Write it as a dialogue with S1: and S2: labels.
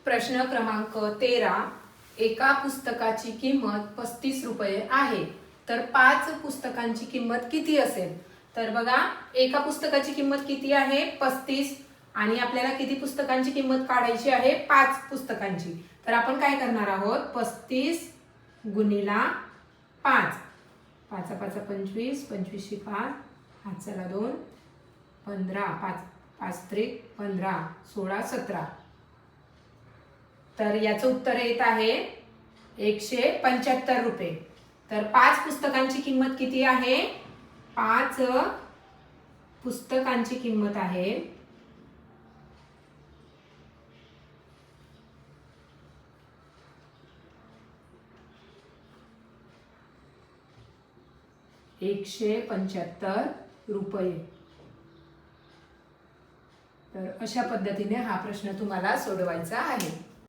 S1: प्रश्न क्रमांक 13. एका पुस्तकाची किंमत 35 रुपये आहे, तर 5 पुस्तकांची किंमत किती असेल? तर बघा, एका पुस्तकाची किंमत किती आहे? 35. आणि आपल्याला किती पुस्तकांची किंमत काढायची आहे? 5 पुस्तकांची. तर आपण काय करणार आहोत? 35 गुणिला 5. 5 5 25, 25 5, 5 2, 15, 5 5 त्रिक 15, 16 17. तर याचं उत्तर येत आहे 175 रुपये. तर 5 पुस्तकांची किंमत किती आहे? 5 पुस्तकांची किंमत आहे 175 रुपये. तर अशा पद्धतीने हा प्रश्न तुम्हाला सोडवायचा आहे.